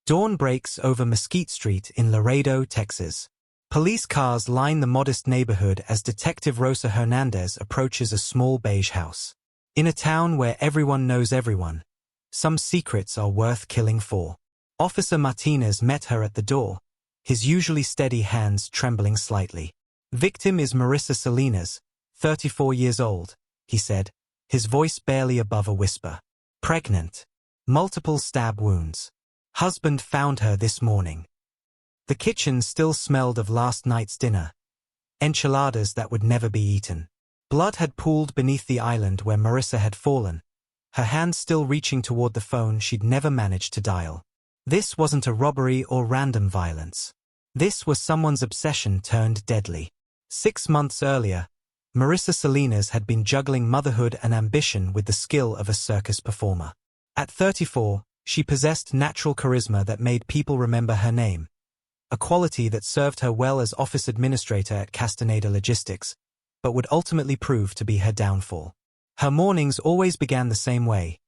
Dawn breaks over Mesquite Street in Laredo, Texas. Police cars line the modest neighborhood as Detective Rosa Hernandez approaches a small beige house. In a town where everyone knows everyone, some secrets are worth killing for. Officer Martinez met her at the door, his usually steady hands trembling slightly. Victim is Marissa Salinas, 34 years old, he said, his voice barely above a whisper. Pregnant. Multiple stab wounds. Husband found her this morning. The kitchen still smelled of last night's dinner. Enchiladas that would never be eaten. Blood had pooled beneath the island where Marissa had fallen, her hand still reaching toward the phone she'd never managed to dial. This wasn't a robbery or random violence. This was someone's obsession turned deadly. 6 months earlier, Marissa Salinas had been juggling motherhood and ambition with the skill of a circus performer. At 34, she possessed natural charisma that made people remember her name, a quality that served her well as office administrator at Castaneda Logistics, but would ultimately prove to be her downfall. Her mornings always began the same way,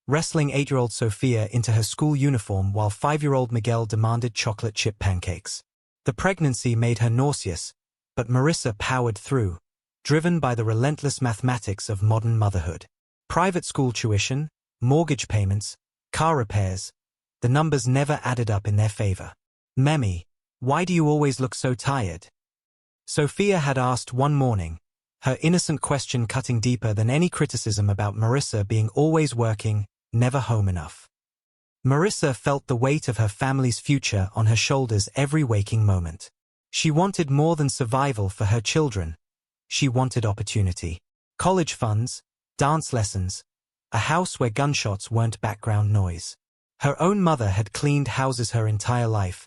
wrestling 8-year-old Sophia into her school uniform while 5-year-old Miguel demanded chocolate chip pancakes. The pregnancy made her nauseous, but Marissa powered through, driven by the relentless mathematics of modern motherhood. Private school tuition, mortgage payments, car repairs, the numbers never added up in their favor. "Memmy, why do you always look so tired?" Sophia had asked one morning, her innocent question cutting deeper than any criticism about Marissa being always working, never home enough. Marissa felt the weight of her family's future on her shoulders every waking moment. She wanted more than survival for her children. She wanted opportunity. College funds, dance lessons, a house where gunshots weren't background noise. Her own mother had cleaned houses her entire life,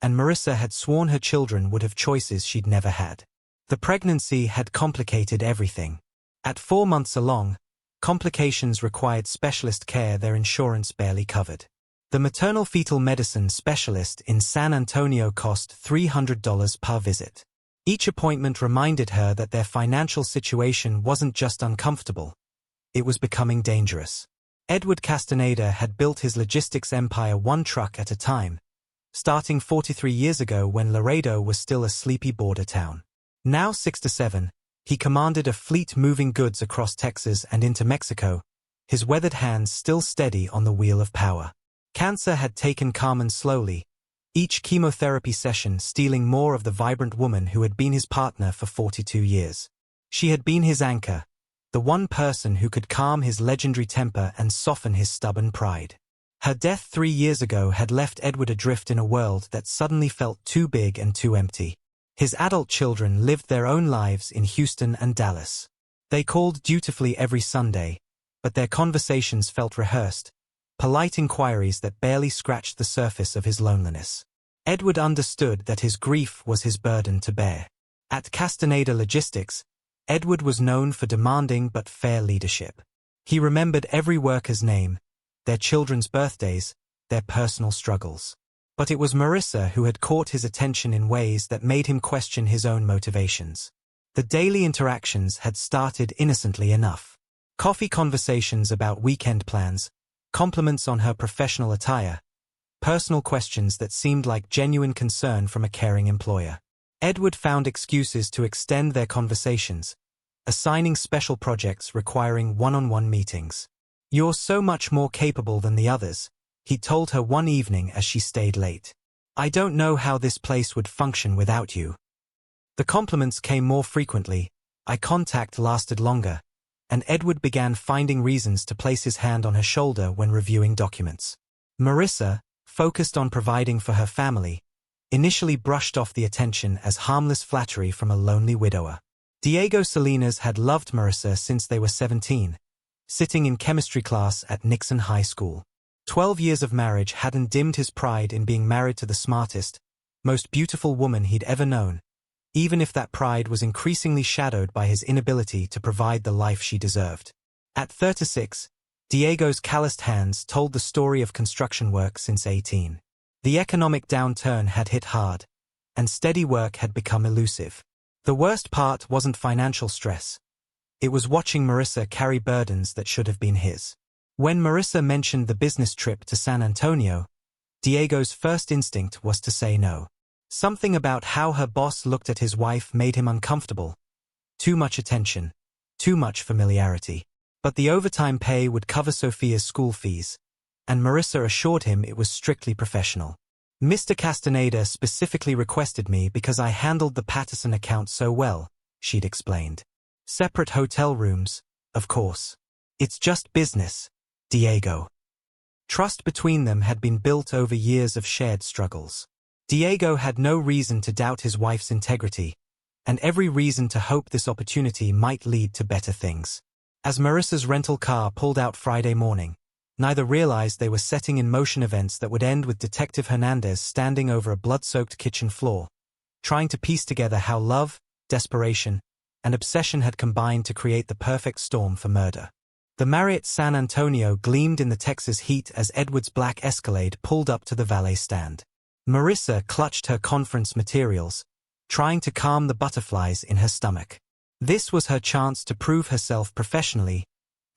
and Marissa had sworn her children would have choices she'd never had. The pregnancy had complicated everything. At 4 months along, complications required specialist care their insurance barely covered. The maternal fetal medicine specialist in San Antonio cost $300 per visit. Each appointment reminded her that their financial situation wasn't just uncomfortable, it was becoming dangerous. Edward Castaneda had built his logistics empire one truck at a time, starting 43 years ago when Laredo was still a sleepy border town. Now 6'7", he commanded a fleet moving goods across Texas and into Mexico, his weathered hands still steady on the wheel of power. Cancer had taken Carmen slowly, each chemotherapy session stealing more of the vibrant woman who had been his partner for 42 years. She had been his anchor, the one person who could calm his legendary temper and soften his stubborn pride. Her death 3 years ago had left Edward adrift in a world that suddenly felt too big and too empty. His adult children lived their own lives in Houston and Dallas. They called dutifully every Sunday, but their conversations felt rehearsed, polite inquiries that barely scratched the surface of his loneliness. Edward understood that his grief was his burden to bear. At Castaneda Logistics, Edward was known for demanding but fair leadership. He remembered every worker's name, their children's birthdays, their personal struggles. But it was Marissa who had caught his attention in ways that made him question his own motivations. The daily interactions had started innocently enough. Coffee conversations about weekend plans, compliments on her professional attire, personal questions that seemed like genuine concern from a caring employer. Edward found excuses to extend their conversations, assigning special projects requiring one-on-one meetings. "You're so much more capable than the others," he told her one evening as she stayed late. "I don't know how this place would function without you." The compliments came more frequently, eye contact lasted longer, and Edward began finding reasons to place his hand on her shoulder when reviewing documents. Marissa, focused on providing for her family, initially brushed off the attention as harmless flattery from a lonely widower. Diego Salinas had loved Marissa since they were 17, sitting in chemistry class at Nixon High School. 12 years of marriage hadn't dimmed his pride in being married to the smartest, most beautiful woman he'd ever known, even if that pride was increasingly shadowed by his inability to provide the life she deserved. At 36, Diego's calloused hands told the story of construction work since 18. The economic downturn had hit hard, and steady work had become elusive. The worst part wasn't financial stress. It was watching Marissa carry burdens that should have been his. When Marissa mentioned the business trip to San Antonio, Diego's first instinct was to say no. Something about how her boss looked at his wife made him uncomfortable. Too much attention. Too much familiarity. But the overtime pay would cover Sophia's school fees, and Marissa assured him it was strictly professional. Mr. Castaneda specifically requested me because I handled the Patterson account so well, she'd explained. Separate hotel rooms, of course. It's just business, Diego. Trust between them had been built over years of shared struggles. Diego had no reason to doubt his wife's integrity, and every reason to hope this opportunity might lead to better things. As Marissa's rental car pulled out Friday morning, neither realized they were setting in motion events that would end with Detective Hernandez standing over a blood-soaked kitchen floor, trying to piece together how love, desperation, and obsession had combined to create the perfect storm for murder. The Marriott San Antonio gleamed in the Texas heat as Edward's black Escalade pulled up to the valet stand. Marissa clutched her conference materials, trying to calm the butterflies in her stomach. This was her chance to prove herself professionally,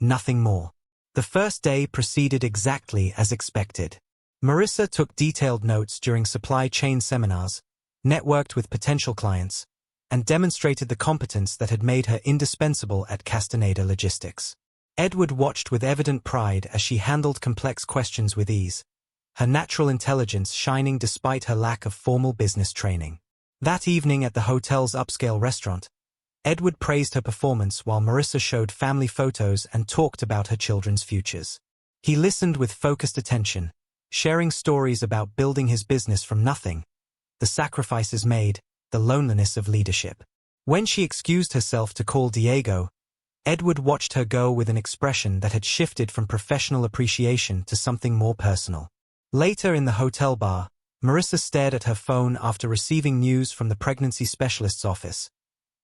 nothing more. The first day proceeded exactly as expected. Marissa took detailed notes during supply chain seminars, networked with potential clients, and demonstrated the competence that had made her indispensable at Castaneda Logistics. Edward watched with evident pride as she handled complex questions with ease, her natural intelligence shining despite her lack of formal business training. That evening at the hotel's upscale restaurant, Edward praised her performance while Marissa showed family photos and talked about her children's futures. He listened with focused attention, sharing stories about building his business from nothing, the sacrifices made, the loneliness of leadership. When she excused herself to call Diego, Edward watched her go with an expression that had shifted from professional appreciation to something more personal. Later in the hotel bar, Marissa stared at her phone after receiving news from the pregnancy specialist's office.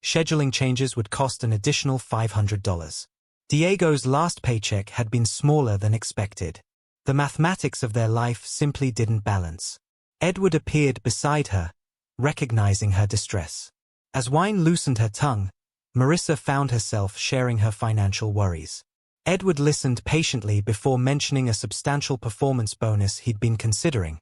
Scheduling changes would cost an additional $500. Diego's last paycheck had been smaller than expected. The mathematics of their life simply didn't balance. Edward appeared beside her, recognizing her distress. As wine loosened her tongue, Marissa found herself sharing her financial worries. Edward listened patiently before mentioning a substantial performance bonus he'd been considering,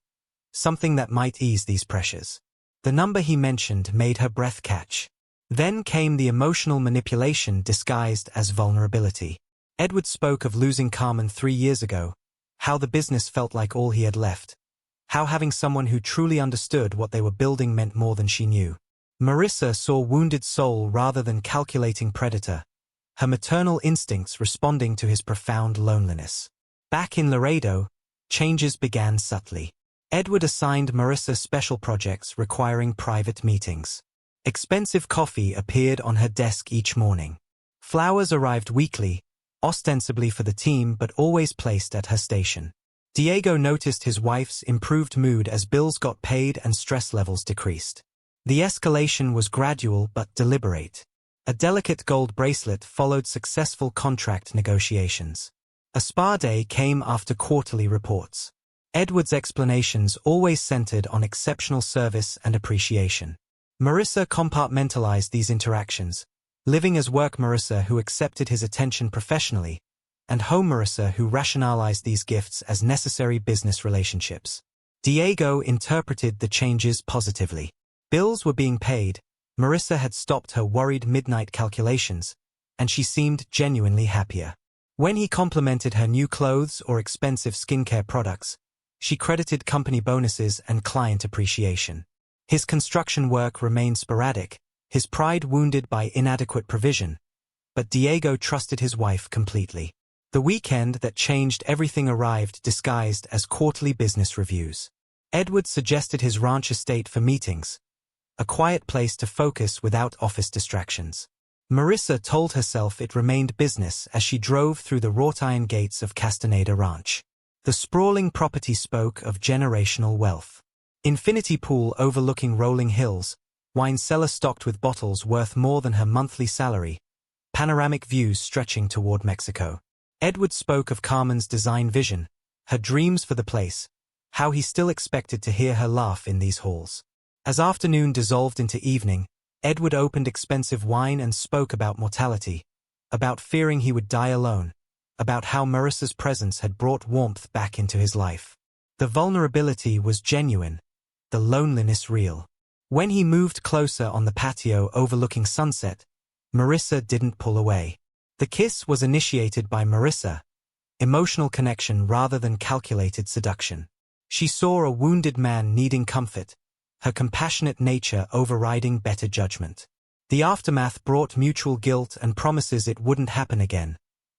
something that might ease these pressures. The number he mentioned made her breath catch. Then came the emotional manipulation disguised as vulnerability. Edward spoke of losing Carmen 3 years ago, how the business felt like all he had left, how having someone who truly understood what they were building meant more than she knew. Marissa saw wounded soul rather than calculating predator, her maternal instincts responding to his profound loneliness. Back in Laredo, changes began subtly. Edward assigned Marissa special projects requiring private meetings. Expensive coffee appeared on her desk each morning. Flowers arrived weekly, ostensibly for the team but always placed at her station. Diego noticed his wife's improved mood as bills got paid and stress levels decreased. The escalation was gradual but deliberate. A delicate gold bracelet followed successful contract negotiations. A spa day came after quarterly reports. Edward's explanations always centered on exceptional service and appreciation. Marissa compartmentalized these interactions, living as work Marissa who accepted his attention professionally, and home Marissa who rationalized these gifts as necessary business relationships. Diego interpreted the changes positively. Bills were being paid, Marissa had stopped her worried midnight calculations, and she seemed genuinely happier. When he complimented her new clothes or expensive skincare products, she credited company bonuses and client appreciation. His construction work remained sporadic, his pride wounded by inadequate provision, but Diego trusted his wife completely. The weekend that changed everything arrived disguised as quarterly business reviews. Edward suggested his ranch estate for meetings, a quiet place to focus without office distractions. Marissa told herself it remained business as she drove through the wrought iron gates of Castaneda Ranch. The sprawling property spoke of generational wealth. Infinity pool overlooking rolling hills, wine cellar stocked with bottles worth more than her monthly salary, panoramic views stretching toward Mexico. Edward spoke of Carmen's design vision, her dreams for the place, how he still expected to hear her laugh in these halls. As afternoon dissolved into evening, Edward opened expensive wine and spoke about mortality, about fearing he would die alone, about how Marissa's presence had brought warmth back into his life. The vulnerability was genuine, the loneliness real. When he moved closer on the patio overlooking sunset, Marissa didn't pull away. The kiss was initiated by Marissa, emotional connection rather than calculated seduction. She saw a wounded man needing comfort, her compassionate nature overriding better judgment. The aftermath brought mutual guilt and promises it wouldn't happen again,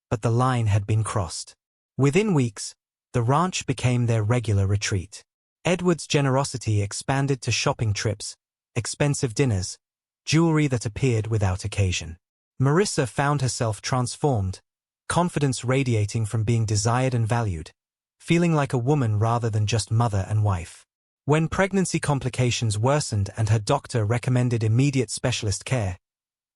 but the line had been crossed. Within weeks, the ranch became their regular retreat. Edward's generosity expanded to shopping trips, expensive dinners, jewelry that appeared without occasion. Marissa found herself transformed, confidence radiating from being desired and valued, feeling like a woman rather than just mother and wife. When pregnancy complications worsened and her doctor recommended immediate specialist care,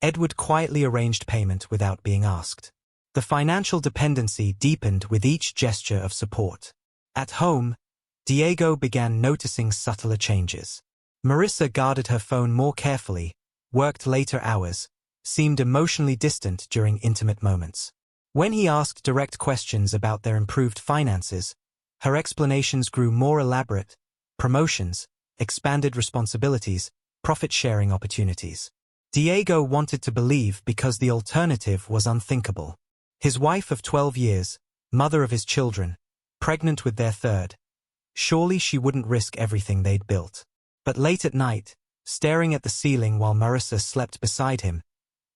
Edward quietly arranged payment without being asked. The financial dependency deepened with each gesture of support. At home, Diego began noticing subtler changes. Marissa guarded her phone more carefully, worked later hours, seemed emotionally distant during intimate moments. When he asked direct questions about their improved finances, her explanations grew more elaborate: promotions, expanded responsibilities, profit-sharing opportunities. Diego wanted to believe because the alternative was unthinkable. His wife of 12 years, mother of his children, pregnant with their third. Surely she wouldn't risk everything they'd built. But late at night, staring at the ceiling while Marissa slept beside him,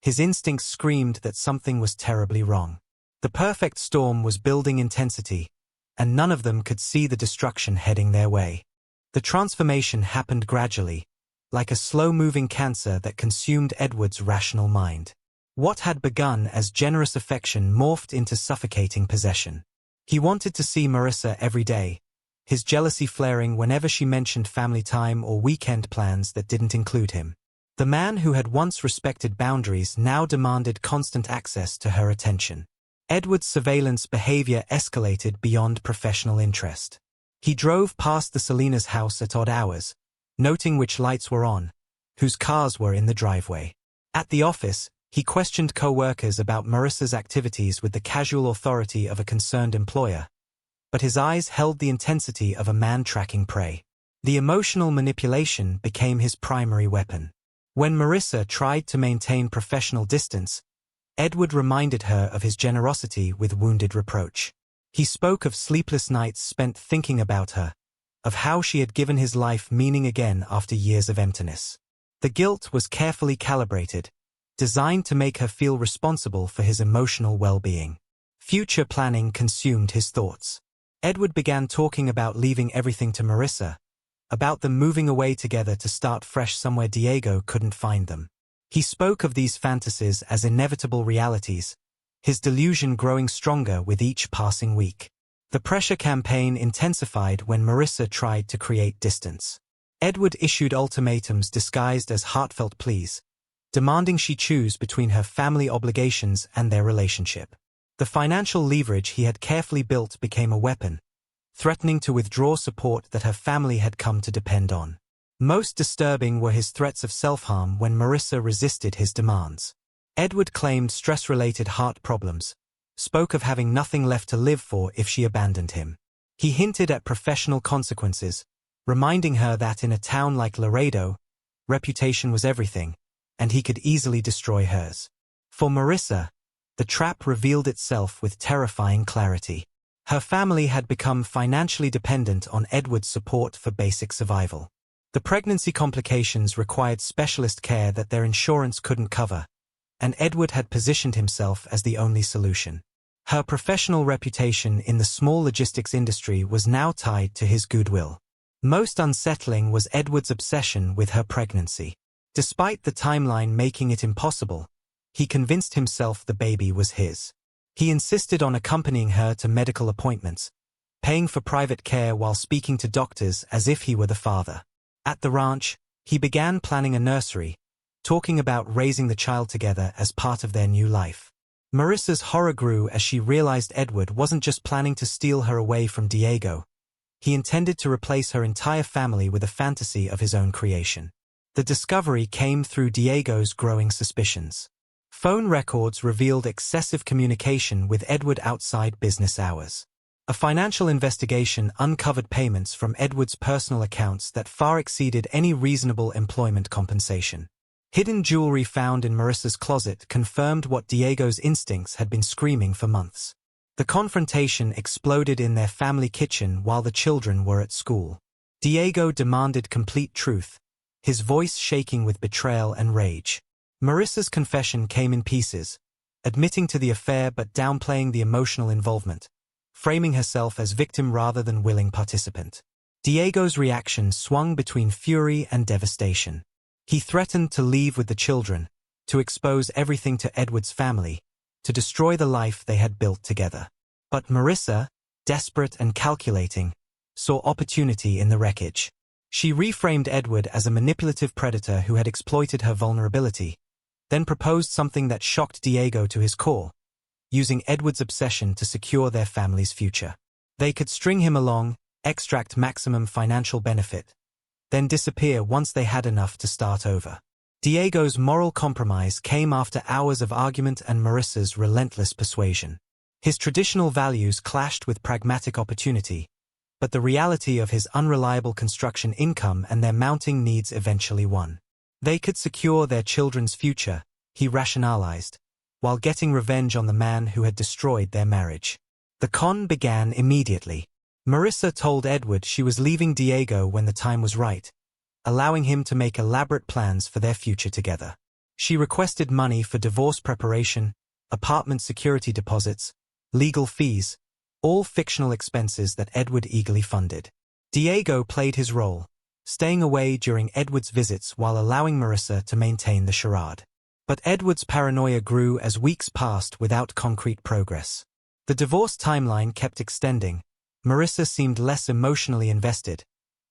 his instincts screamed that something was terribly wrong. The perfect storm was building intensity, and none of them could see the destruction heading their way. The transformation happened gradually, like a slow-moving cancer that consumed Edward's rational mind. What had begun as generous affection morphed into suffocating possession. He wanted to see Marissa every day, his jealousy flaring whenever she mentioned family time or weekend plans that didn't include him. The man who had once respected boundaries now demanded constant access to her attention. Edward's surveillance behavior escalated beyond professional interest. He drove past the Salinas house at odd hours, noting which lights were on, whose cars were in the driveway. At the office, he questioned co-workers about Marissa's activities with the casual authority of a concerned employer, but his eyes held the intensity of a man tracking prey. The emotional manipulation became his primary weapon. When Marissa tried to maintain professional distance, Edward reminded her of his generosity with wounded reproach. He spoke of sleepless nights spent thinking about her, of how she had given his life meaning again after years of emptiness. The guilt was carefully calibrated, designed to make her feel responsible for his emotional well-being. Future planning consumed his thoughts. Edward began talking about leaving everything to Marissa, about them moving away together to start fresh somewhere Diego couldn't find them. He spoke of these fantasies as inevitable realities, his delusion growing stronger with each passing week. The pressure campaign intensified when Marissa tried to create distance. Edward issued ultimatums disguised as heartfelt pleas, demanding she choose between her family obligations and their relationship. The financial leverage he had carefully built became a weapon, threatening to withdraw support that her family had come to depend on. Most disturbing were his threats of self-harm when Marissa resisted his demands. Edward claimed stress-related heart problems, spoke of having nothing left to live for if she abandoned him. He hinted at professional consequences, reminding her that in a town like Laredo, reputation was everything, and he could easily destroy hers. For Marissa, the trap revealed itself with terrifying clarity. Her family had become financially dependent on Edward's support for basic survival. The pregnancy complications required specialist care that their insurance couldn't cover, and Edward had positioned himself as the only solution. Her professional reputation in the small logistics industry was now tied to his goodwill. Most unsettling was Edward's obsession with her pregnancy. Despite the timeline making it impossible, he convinced himself the baby was his. He insisted on accompanying her to medical appointments, paying for private care while speaking to doctors as if he were the father. At the ranch, he began planning a nursery, talking about raising the child together as part of their new life. Marissa's horror grew as she realized Edward wasn't just planning to steal her away from Diego. He intended to replace her entire family with a fantasy of his own creation. The discovery came through Diego's growing suspicions. Phone records revealed excessive communication with Edward outside business hours. A financial investigation uncovered payments from Edward's personal accounts that far exceeded any reasonable employment compensation. Hidden jewelry found in Marissa's closet confirmed what Diego's instincts had been screaming for months. The confrontation exploded in their family kitchen while the children were at school. Diego demanded complete truth, his voice shaking with betrayal and rage. Marissa's confession came in pieces, admitting to the affair but downplaying the emotional involvement, framing herself as victim rather than willing participant. Diego's reaction swung between fury and devastation. He threatened to leave with the children, to expose everything to Edward's family, to destroy the life they had built together. But Marissa, desperate and calculating, saw opportunity in the wreckage. She reframed Edward as a manipulative predator who had exploited her vulnerability, then proposed something that shocked Diego to his core, using Edward's obsession to secure their family's future. They could string him along, extract maximum financial benefit, then disappear once they had enough to start over. Diego's moral compromise came after hours of argument and Marissa's relentless persuasion. His traditional values clashed with pragmatic opportunity, but the reality of his unreliable construction income and their mounting needs eventually won. They could secure their children's future, he rationalized, while getting revenge on the man who had destroyed their marriage. The con began immediately. Marissa told Edward she was leaving Diego when the time was right, allowing him to make elaborate plans for their future together. She requested money for divorce preparation, apartment security deposits, legal fees, all fictional expenses that Edward eagerly funded. Diego played his role, staying away during Edward's visits while allowing Marissa to maintain the charade. But Edward's paranoia grew as weeks passed without concrete progress. The divorce timeline kept extending, Marissa seemed less emotionally invested,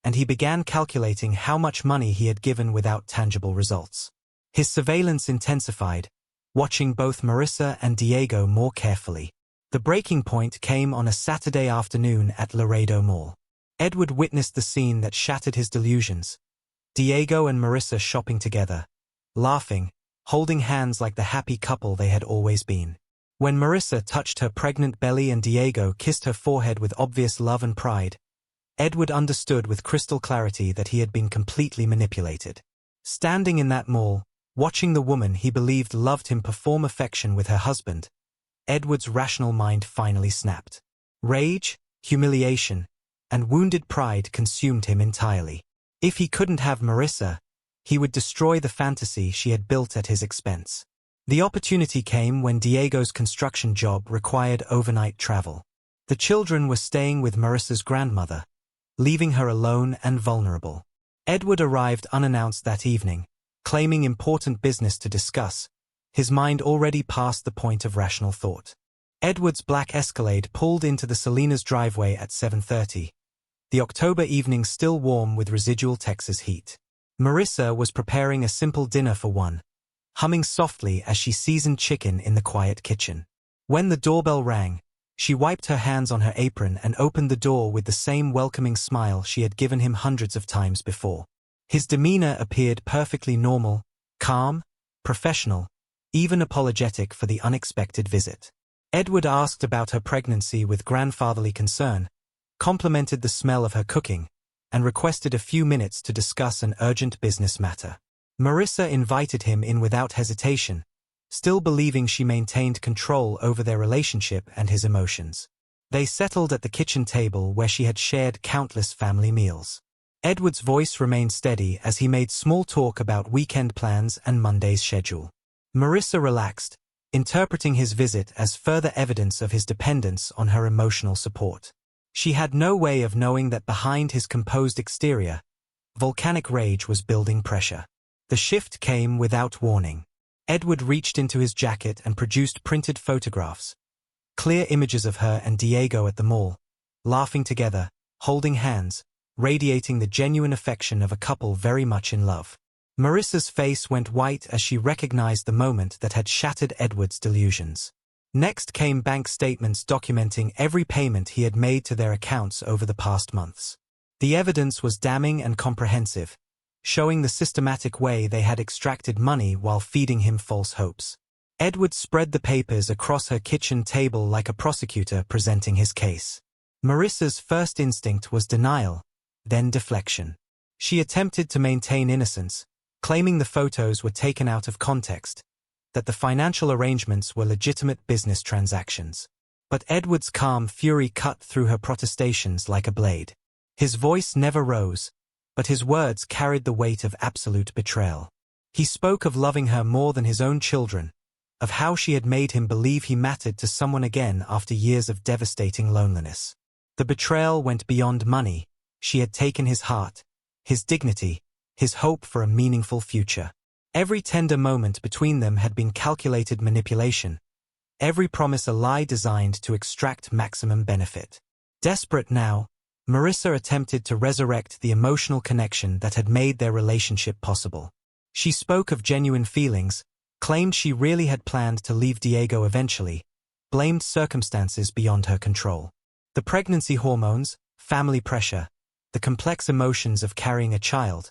and he began calculating how much money he had given without tangible results. His surveillance intensified, watching both Marissa and Diego more carefully. The breaking point came on a Saturday afternoon at Laredo Mall. Edward witnessed the scene that shattered his delusions. Diego and Marissa shopping together, laughing, holding hands like the happy couple they had always been. When Marissa touched her pregnant belly and Diego kissed her forehead with obvious love and pride, Edward understood with crystal clarity that he had been completely manipulated. Standing in that mall, watching the woman he believed loved him perform affection with her husband, Edward's rational mind finally snapped. Rage, humiliation, and wounded pride consumed him entirely. If he couldn't have Marissa, he would destroy the fantasy she had built at his expense. The opportunity came when Diego's construction job required overnight travel. The children were staying with Marissa's grandmother, leaving her alone and vulnerable. Edward arrived unannounced that evening, claiming important business to discuss, his mind already past the point of rational thought. Edward's black Escalade pulled into the Salinas driveway at 7:30, the October evening still warm with residual Texas heat. Marissa was preparing a simple dinner for one, humming softly as she seasoned chicken in the quiet kitchen. When the doorbell rang, she wiped her hands on her apron and opened the door with the same welcoming smile she had given him hundreds of times before. His demeanor appeared perfectly normal, calm, professional, even apologetic for the unexpected visit. Edward asked about her pregnancy with grandfatherly concern, complimented the smell of her cooking, and requested a few minutes to discuss an urgent business matter. Marissa invited him in without hesitation, still believing she maintained control over their relationship and his emotions. They settled at the kitchen table where she had shared countless family meals. Edward's voice remained steady as he made small talk about weekend plans and Monday's schedule. Marissa relaxed, interpreting his visit as further evidence of his dependence on her emotional support. She had no way of knowing that behind his composed exterior, volcanic rage was building pressure. The shift came without warning. Edward reached into his jacket and produced printed photographs, clear images of her and Diego at the mall, laughing together, holding hands, radiating the genuine affection of a couple very much in love. Marissa's face went white as she recognized the moment that had shattered Edward's delusions. Next came bank statements documenting every payment he had made to their accounts over the past months. The evidence was damning and comprehensive, showing the systematic way they had extracted money while feeding him false hopes. Edward spread the papers across her kitchen table like a prosecutor presenting his case. Marissa's first instinct was denial, then deflection. She attempted to maintain innocence, claiming the photos were taken out of context, that the financial arrangements were legitimate business transactions. But Edward's calm fury cut through her protestations like a blade. His voice never rose, but his words carried the weight of absolute betrayal. He spoke of loving her more than his own children, of how she had made him believe he mattered to someone again after years of devastating loneliness. The betrayal went beyond money. She had taken his heart, his dignity, his hope for a meaningful future. Every tender moment between them had been calculated manipulation, every promise a lie designed to extract maximum benefit. Desperate now, Marissa attempted to resurrect the emotional connection that had made their relationship possible. She spoke of genuine feelings, claimed she really had planned to leave Diego eventually, blamed circumstances beyond her control. The pregnancy hormones, family pressure, the complex emotions of carrying a child,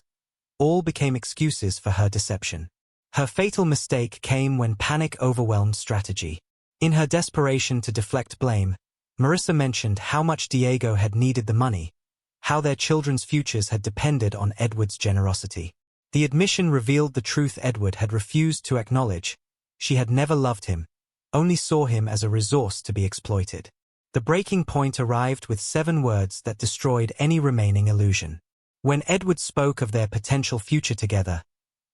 all became excuses for her deception. Her fatal mistake came when panic overwhelmed strategy. In her desperation to deflect blame, Marissa mentioned how much Diego had needed the money, how their children's futures had depended on Edward's generosity. The admission revealed the truth Edward had refused to acknowledge. She had never loved him, only saw him as a resource to be exploited. The breaking point arrived with 7 words that destroyed any remaining illusion. When Edward spoke of their potential future together,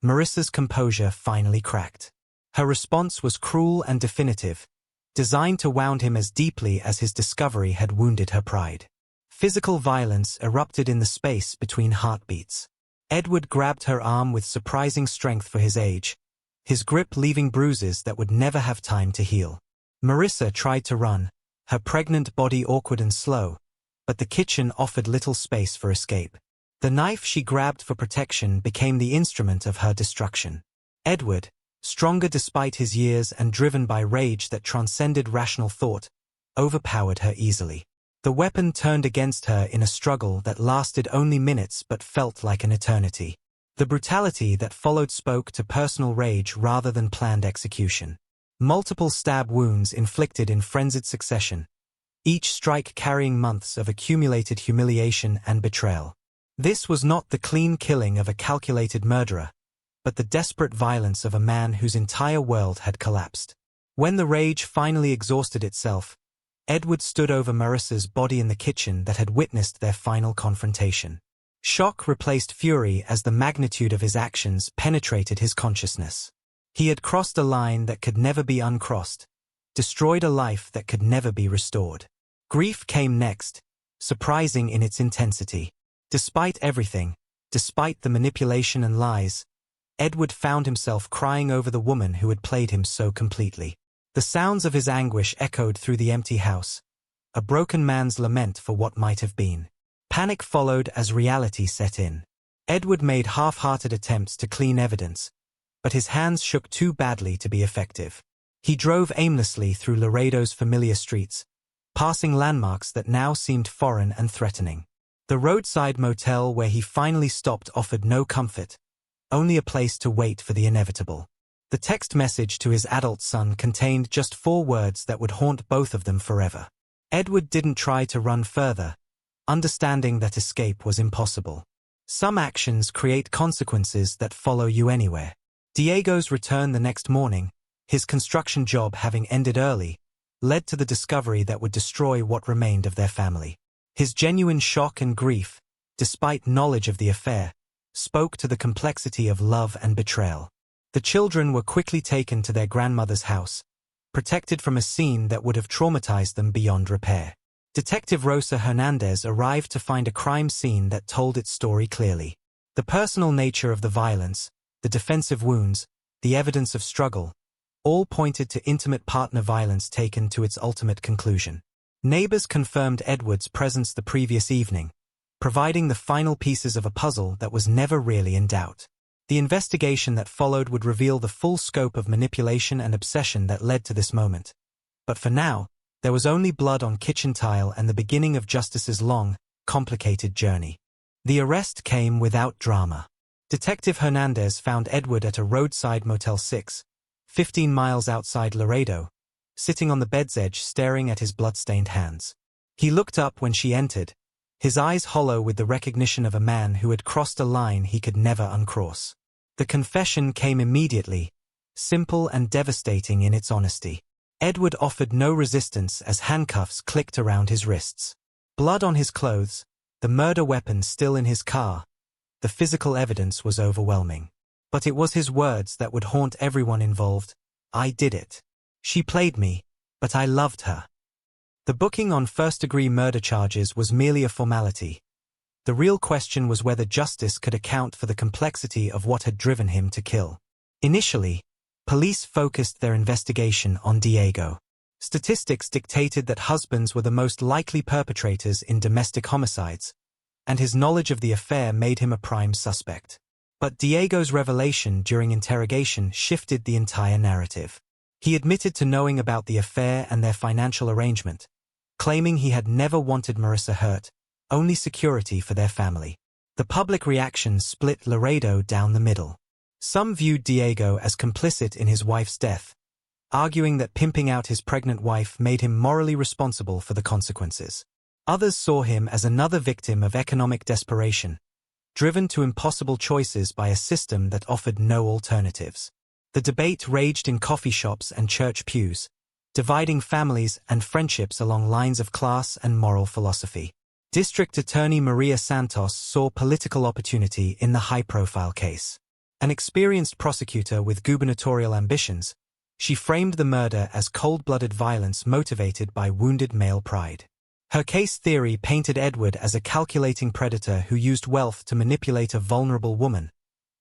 Marissa's composure finally cracked. Her response was cruel and definitive, designed to wound him as deeply as his discovery had wounded her pride. Physical violence erupted in the space between heartbeats. Edward grabbed her arm with surprising strength for his age, his grip leaving bruises that would never have time to heal. Marissa tried to run, her pregnant body awkward and slow, but the kitchen offered little space for escape. The knife she grabbed for protection became the instrument of her destruction. Edward, stronger despite his years and driven by rage that transcended rational thought, overpowered her easily. The weapon turned against her in a struggle that lasted only minutes but felt like an eternity. The brutality that followed spoke to personal rage rather than planned execution. Multiple stab wounds inflicted in frenzied succession, each strike carrying months of accumulated humiliation and betrayal. This was not the clean killing of a calculated murderer, but the desperate violence of a man whose entire world had collapsed. When the rage finally exhausted itself, Edward stood over Marissa's body in the kitchen that had witnessed their final confrontation. Shock replaced fury as the magnitude of his actions penetrated his consciousness. He had crossed a line that could never be uncrossed, destroyed a life that could never be restored. Grief came next, surprising in its intensity. Despite everything, despite the manipulation and lies, Edward found himself crying over the woman who had played him so completely. The sounds of his anguish echoed through the empty house, a broken man's lament for what might have been. Panic followed as reality set in. Edward made half-hearted attempts to clean evidence, but his hands shook too badly to be effective. He drove aimlessly through Laredo's familiar streets, passing landmarks that now seemed foreign and threatening. The roadside motel where he finally stopped offered no comfort, only a place to wait for the inevitable. The text message to his adult son contained just 4 words that would haunt both of them forever. Edward didn't try to run further, understanding that escape was impossible. Some actions create consequences that follow you anywhere. Diego's return the next morning, his construction job having ended early, led to the discovery that would destroy what remained of their family. His genuine shock and grief, despite knowledge of the affair, spoke to the complexity of love and betrayal. The children were quickly taken to their grandmother's house, protected from a scene that would have traumatized them beyond repair. Detective Rosa Hernandez arrived to find a crime scene that told its story clearly. The personal nature of the violence, the defensive wounds, the evidence of struggle, all pointed to intimate partner violence taken to its ultimate conclusion. Neighbors confirmed Edward's presence the previous evening, providing the final pieces of a puzzle that was never really in doubt. The investigation that followed would reveal the full scope of manipulation and obsession that led to this moment. But for now, there was only blood on kitchen tile and the beginning of Justice's long, complicated journey. The arrest came without drama. Detective Hernandez found Edward at a roadside Motel 6, 15 miles outside Laredo, sitting on the bed's edge staring at his blood-stained hands. He looked up when she entered, his eyes hollow with the recognition of a man who had crossed a line he could never uncross. The confession came immediately, simple and devastating in its honesty. Edward offered no resistance as handcuffs clicked around his wrists. Blood on his clothes, the murder weapon still in his car. The physical evidence was overwhelming. But it was his words that would haunt everyone involved. I did it. She played me, but I loved her. The booking on first-degree murder charges was merely a formality. The real question was whether justice could account for the complexity of what had driven him to kill. Initially, police focused their investigation on Diego. Statistics dictated that husbands were the most likely perpetrators in domestic homicides, and his knowledge of the affair made him a prime suspect. But Diego's revelation during interrogation shifted the entire narrative. He admitted to knowing about the affair and their financial arrangement, claiming he had never wanted Marissa hurt, only security for their family. The public reaction split Laredo down the middle. Some viewed Diego as complicit in his wife's death, arguing that pimping out his pregnant wife made him morally responsible for the consequences. Others saw him as another victim of economic desperation, driven to impossible choices by a system that offered no alternatives. The debate raged in coffee shops and church pews, dividing families and friendships along lines of class and moral philosophy. District Attorney Maria Santos saw political opportunity in the high-profile case. An experienced prosecutor with gubernatorial ambitions, she framed the murder as cold-blooded violence motivated by wounded male pride. Her case theory painted Edward as a calculating predator who used wealth to manipulate a vulnerable woman,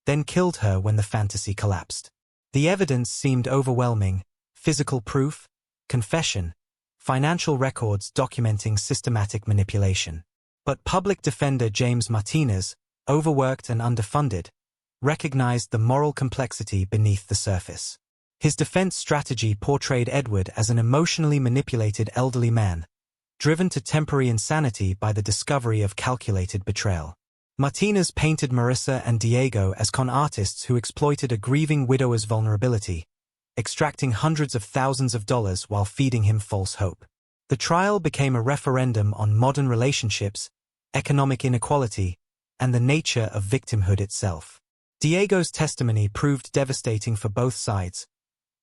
then killed her when the fantasy collapsed. The evidence seemed overwhelming: physical proof, confession, financial records documenting systematic manipulation. But public defender James Martinez, overworked and underfunded, recognized the moral complexity beneath the surface. His defense strategy portrayed Edward as an emotionally manipulated elderly man, driven to temporary insanity by the discovery of calculated betrayal. Martinez painted Marissa and Diego as con artists who exploited a grieving widower's vulnerability, extracting hundreds of thousands of dollars while feeding him false hope. The trial became a referendum on modern relationships, economic inequality, and the nature of victimhood itself. Diego's testimony proved devastating for both sides.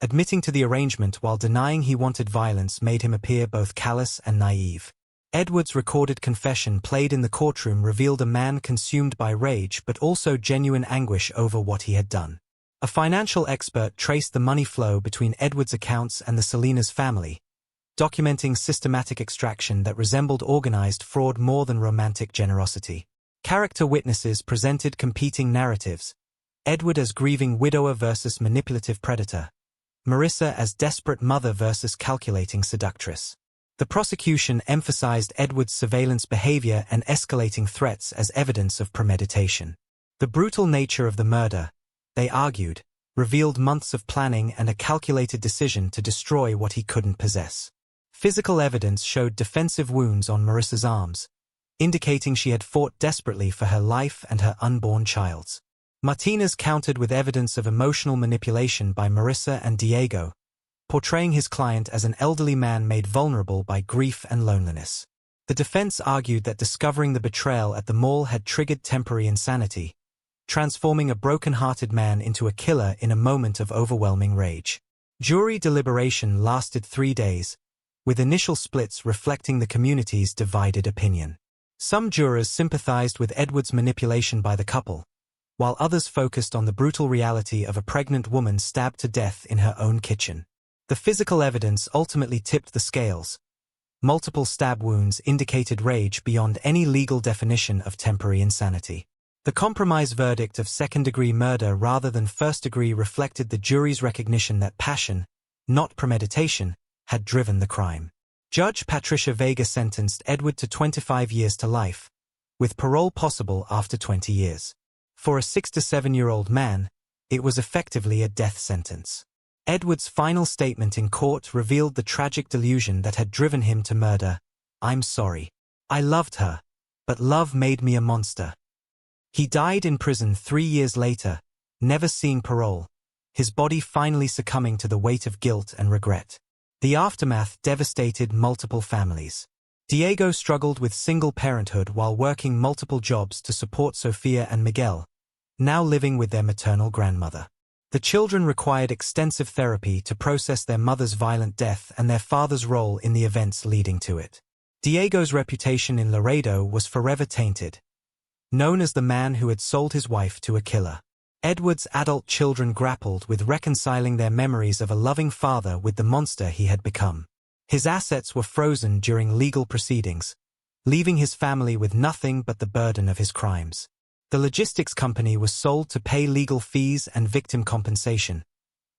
Admitting to the arrangement while denying he wanted violence made him appear both callous and naive. Edward's recorded confession played in the courtroom revealed a man consumed by rage but also genuine anguish over what he had done. A financial expert traced the money flow between Edward's accounts and the Salinas family, documenting systematic extraction that resembled organized fraud more than romantic generosity. Character witnesses presented competing narratives: Edward as grieving widower versus manipulative predator, Marissa as desperate mother versus calculating seductress. The prosecution emphasized Edward's surveillance behavior and escalating threats as evidence of premeditation. The brutal nature of the murder, they argued, revealed months of planning and a calculated decision to destroy what he couldn't possess. Physical evidence showed defensive wounds on Marissa's arms, indicating she had fought desperately for her life and her unborn child's. Martinez countered with evidence of emotional manipulation by Marissa and Diego, portraying his client as an elderly man made vulnerable by grief and loneliness. The defense argued that discovering the betrayal at the mall had triggered temporary insanity, transforming a broken-hearted man into a killer in a moment of overwhelming rage. Jury deliberation lasted 3 days, with initial splits reflecting the community's divided opinion. Some jurors sympathized with Edward's manipulation by the couple, while others focused on the brutal reality of a pregnant woman stabbed to death in her own kitchen. The physical evidence ultimately tipped the scales. Multiple stab wounds indicated rage beyond any legal definition of temporary insanity. The compromise verdict of second-degree murder rather than first-degree reflected the jury's recognition that passion, not premeditation, had driven the crime. Judge Patricia Vega sentenced Edward to 25 years to life, with parole possible after 20 years. For a 6 to 7-year-old man, it was effectively a death sentence. Edward's final statement in court revealed the tragic delusion that had driven him to murder. "I'm sorry. I loved her, but love made me a monster." He died in prison 3 years later, never seeing parole, his body finally succumbing to the weight of guilt and regret. The aftermath devastated multiple families. Diego struggled with single parenthood while working multiple jobs to support Sofia and Miguel, now living with their maternal grandmother. The children required extensive therapy to process their mother's violent death and their father's role in the events leading to it. Diego's reputation in Laredo was forever tainted, known as the man who had sold his wife to a killer. Edward's adult children grappled with reconciling their memories of a loving father with the monster he had become. His assets were frozen during legal proceedings, leaving his family with nothing but the burden of his crimes. The logistics company was sold to pay legal fees and victim compensation,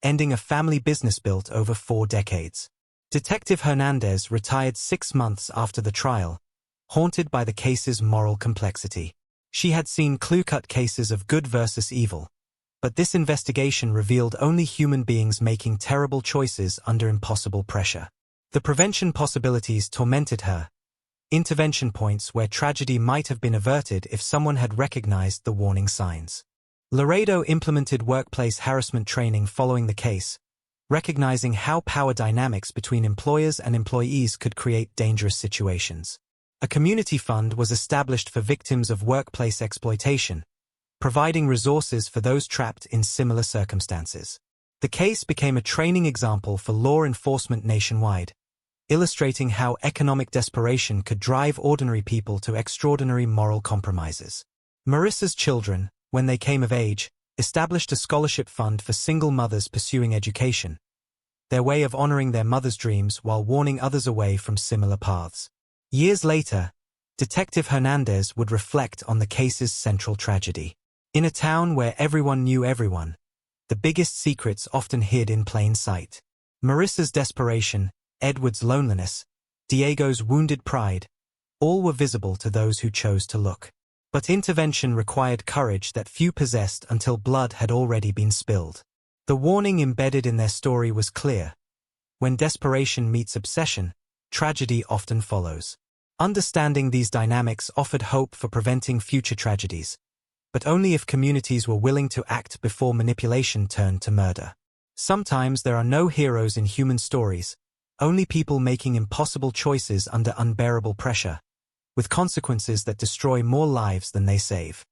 ending a family business built over 4 decades. Detective Hernandez retired 6 months after the trial, haunted by the case's moral complexity. She had seen clear-cut cases of good versus evil, but this investigation revealed only human beings making terrible choices under impossible pressure. The prevention possibilities tormented her, intervention points where tragedy might have been averted if someone had recognized the warning signs. Laredo implemented workplace harassment training following the case, recognizing how power dynamics between employers and employees could create dangerous situations. A community fund was established for victims of workplace exploitation, providing resources for those trapped in similar circumstances. The case became a training example for law enforcement nationwide, illustrating how economic desperation could drive ordinary people to extraordinary moral compromises. Marissa's children, when they came of age, established a scholarship fund for single mothers pursuing education, their way of honoring their mother's dreams while warning others away from similar paths. Years later, Detective Hernandez would reflect on the case's central tragedy. In a town where everyone knew everyone, the biggest secrets often hid in plain sight. Marissa's desperation, Edward's loneliness, Diego's wounded pride, all were visible to those who chose to look. But intervention required courage that few possessed until blood had already been spilled. The warning embedded in their story was clear. When desperation meets obsession, tragedy often follows. Understanding these dynamics offered hope for preventing future tragedies, but only if communities were willing to act before manipulation turned to murder. Sometimes there are no heroes in human stories, only people making impossible choices under unbearable pressure, with consequences that destroy more lives than they save.